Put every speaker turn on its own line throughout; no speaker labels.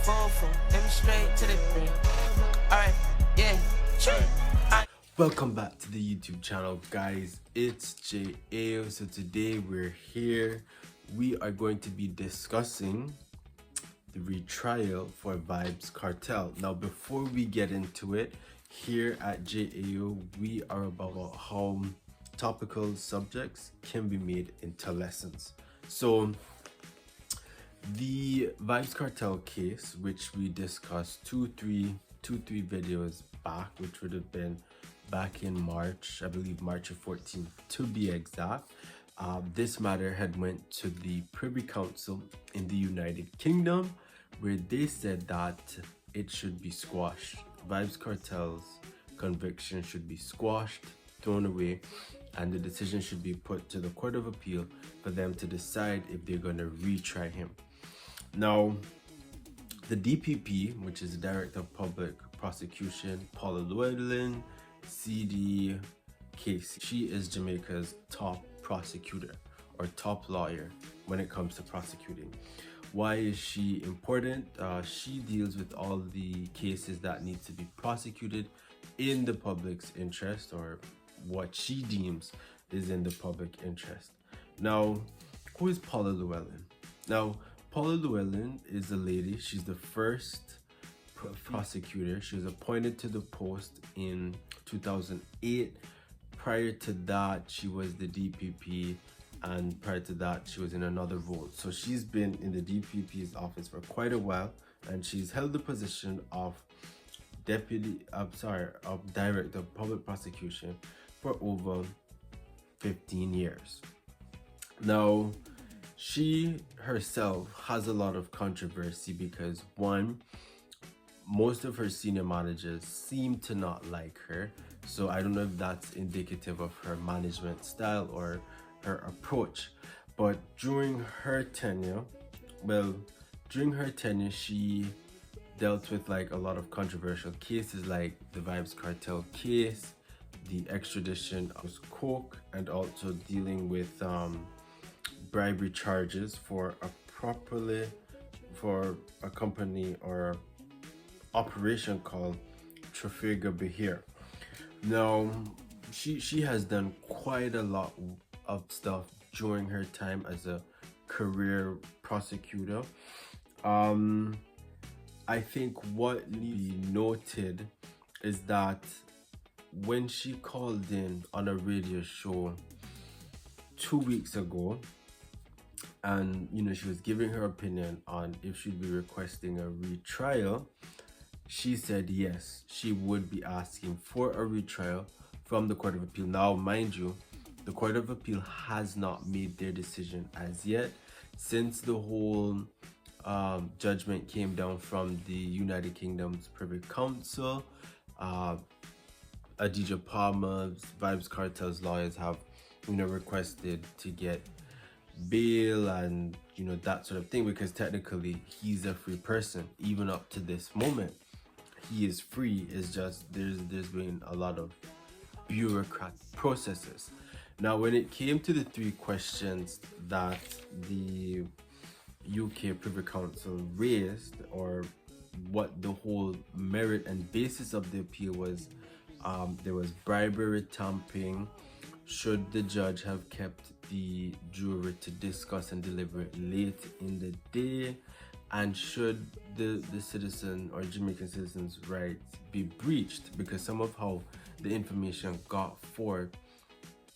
full, let me straight to the brim. Alright, yeah, chill.
Welcome back to the YouTube channel, guys. It's Jay Ayyo. So today we're here. We are going to be discussing the retrial for Vybz Cartel. Now, before we get into it, here at Jay Ayyo, we are about how topical subjects can be made into lessons. So the Vybz Cartel case, which we discussed two, three videos back, which would have been back in March, I believe March of 14th to be exact. This matter had went to the Privy Council in the United Kingdom, where they said that it should be squashed. Vybz Cartel's conviction should be squashed, thrown away, and the decision should be put to the Court of Appeal for them to decide if they're going to retry him. Now, the DPP, which is the Director of Public Prosecution, Paula Llewellyn, CD case, she is Jamaica's top prosecutor or top lawyer when it comes to prosecuting. Why is she important? She deals with all the cases that need to be prosecuted in the public's interest, or what she deems is in the public interest. Now, who is Paula Llewellyn? Now, Paula Llewellyn is a lady. She's the first prosecutor. She was appointed to the post in 2008. Prior to that, she was the DPP, and prior to that, she was in another role. So she's been in the DPP's office for quite a while, and she's held the position of Director of Public Prosecution for over 15 years. Now, she herself has a lot of controversy because, one, most of her senior managers seem to not like her. So I don't know if that's indicative of her management style or her approach. But during her tenure, she dealt with like a lot of controversial cases, like the Vybz Cartel case, the extradition of coke, and also dealing with bribery charges for a company or operation called Trafalgar Bahir. Now, she has done quite a lot of stuff during her time as a career prosecutor. I think what needs to be noted is that when she called in on a radio show 2 weeks ago, and she was giving her opinion on if she'd be requesting a retrial, she said yes, she would be asking for a retrial from the Court of Appeal. Now, mind you, the Court of Appeal has not made their decision as yet, since the whole judgment came down from the United Kingdom's Privy Council. Adidja Palmer's, Vybz Cartel's lawyers have requested to get bail and that sort of thing, because technically he's a free person. Even up to this moment, he is free. It's just there's been a lot of bureaucratic processes. Now, when it came to the three questions that the UK Privy Council raised, or what the whole merit and basis of the appeal was, there was bribery, tampering, should the judge have kept the jury to discuss and deliberate late in the day, and should the citizen or Jamaican citizens' rights be breached because some of how the information got forth,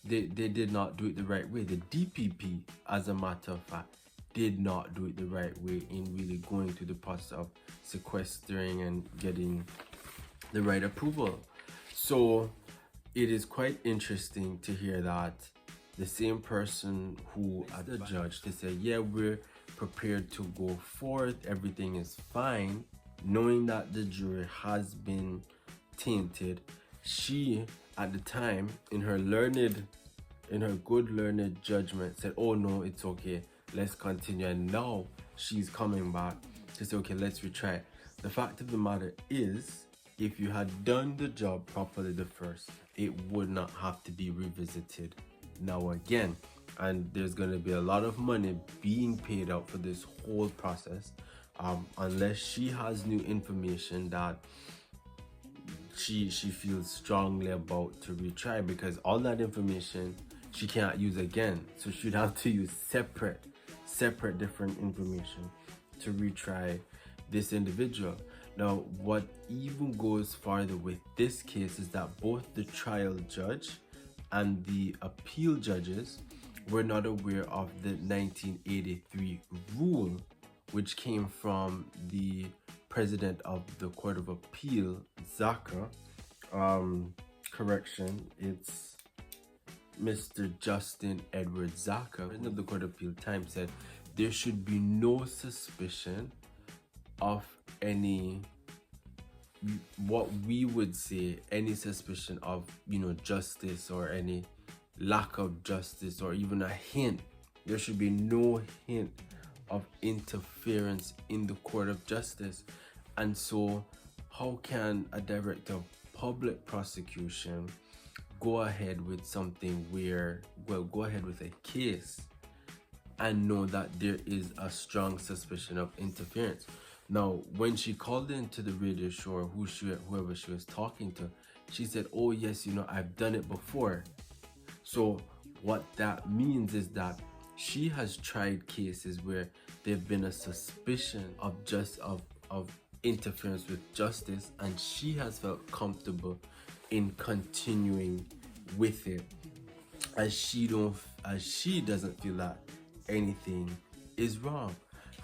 they did not do it the right way. The DPP, as a matter of fact, did not do it the right way in really going through the process of sequestering and getting the right approval. So it is quite interesting to hear that the same person who, as a judge, to say, yeah, we're prepared to go forth, everything is fine, knowing that the jury has been tainted, she, at the time, in her good learned judgment, said, oh no, it's okay, let's continue. And now she's coming back to say, okay, let's retry it. The fact of the matter is, if you had done the job properly the first, it would not have to be revisited now again. And there's going to be a lot of money being paid out for this whole process, unless she has new information that she feels strongly about to retry, because all that information she can't use again, so she'd have to use separate different information to retry this individual. Now, what even goes farther with this case is that both the trial judge and the appeal judges were not aware of the 1983 rule, which came from the president of the Court of Appeal, Zaka. Correction, it's Mr. Justin Edward Zaka, president of the Court of Appeal Times, said there should be no suspicion of any, what we would say, any suspicion of, justice, or any lack of justice, or even a hint. There should be no hint of interference in the court of justice. And so how can a director of public prosecution go ahead with something go ahead with a case and know that there is a strong suspicion of interference? Now, when she called into the radio show, whoever she was talking to, she said, oh yes, I've done it before. So what that means is that she has tried cases where there've been a suspicion of interference with justice, and she has felt comfortable in continuing with it, as she doesn't feel that anything is wrong.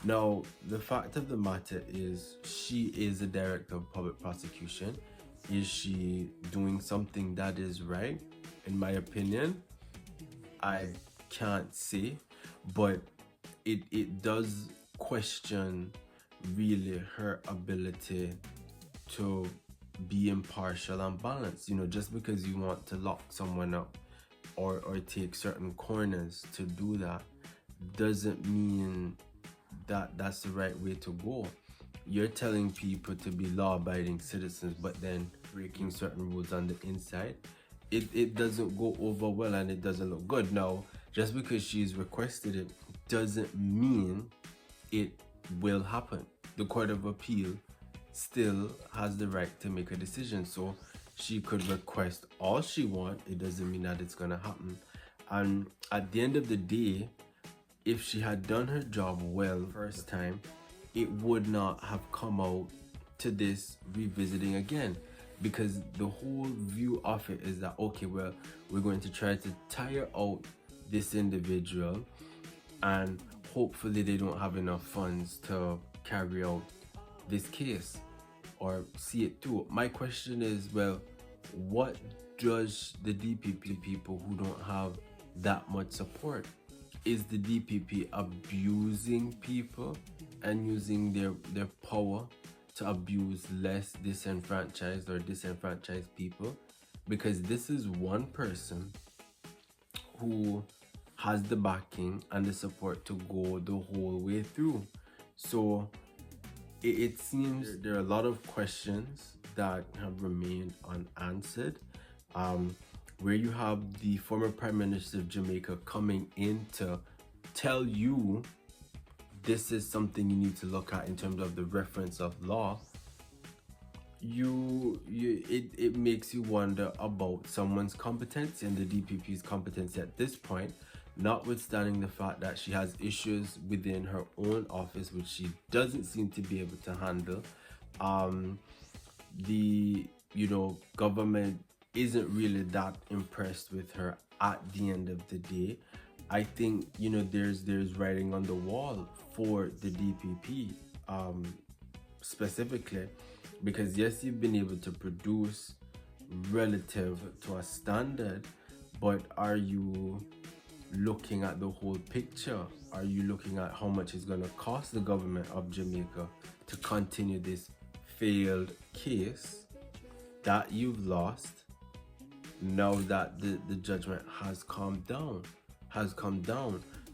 Now, the fact of the matter is, she is a director of public prosecution. Is she doing something that is right? In my opinion, I can't say, but it does question really her ability to be impartial and balanced. Just because you want to lock someone up or take certain corners to do that doesn't mean that that's the right way to go. You're telling people to be law-abiding citizens, but then breaking certain rules on the inside. It doesn't go over well, and it doesn't look good. Now, just because she's requested it doesn't mean it will happen. The Court of Appeal still has the right to make a decision, so she could request all she wants. It doesn't mean that it's gonna happen. And at the end of the day, if she had done her job well first time, it would not have come out to this revisiting again, because the whole view of it is that, okay, well, we're going to try to tire out this individual, and hopefully they don't have enough funds to carry out this case or see it through. My question is, well, what does the DPP people who don't have that much support? Is the DPP abusing people and using their power to abuse less disenfranchised or disenfranchised people? Because this is one person who has the backing and the support to go the whole way through. So it seems there are a lot of questions that have remained unanswered, where you have the former Prime Minister of Jamaica coming in to tell you this is something you need to look at in terms of the reference of law. It makes you wonder about someone's competency and the DPP's competency at this point, notwithstanding the fact that she has issues within her own office which she doesn't seem to be able to handle. The government isn't really that impressed with her at the end of the day. I think there's writing on the wall for the DPP specifically, because yes, you've been able to produce relative to a standard, but are you looking at the whole picture? Are you looking at how much it's going to cost the government of Jamaica to continue this failed case that you've lost now that the judgment has come down?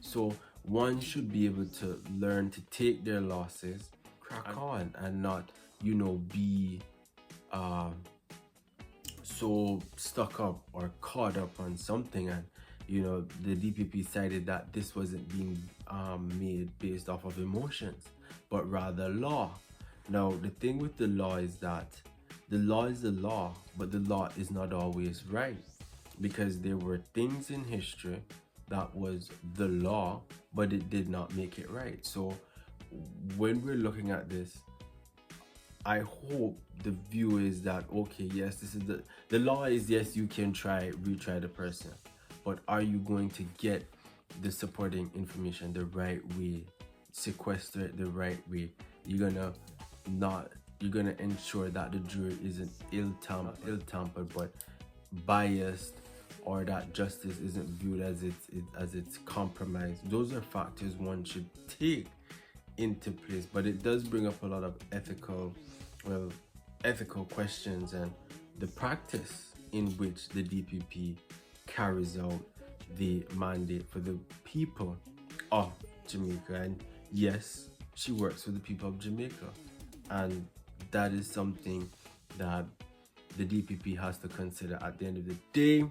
So one should be able to learn to take their losses, crack on, and not be so stuck up or caught up on something. And the DPP cited that this wasn't being made based off of emotions, but rather law. Now, the thing with the law is that the law is the law, but the law is not always right, because there were things in history that was the law, but it did not make it right. So when we're looking at this, I hope the view is that, okay, yes, this is the law is, yes, you can retry the person, but are you going to get the supporting information the right way, sequester it the right way? You're gonna ensure that the jury isn't ill-tempered but biased, or that justice isn't viewed as it's compromised. Those are factors one should take into place, but it does bring up a lot of ethical questions and the practice in which the DPP carries out the mandate for the people of Jamaica. And yes, she works for the people of Jamaica, and that is something that the DPP has to consider at the end of the day.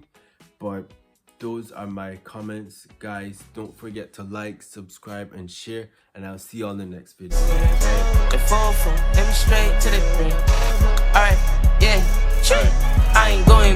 But those are my comments, guys. Don't forget to like, subscribe, and share, and I'll see you on the next video.
The phone from, let me straight to the brim. Alright, yeah, I ain't going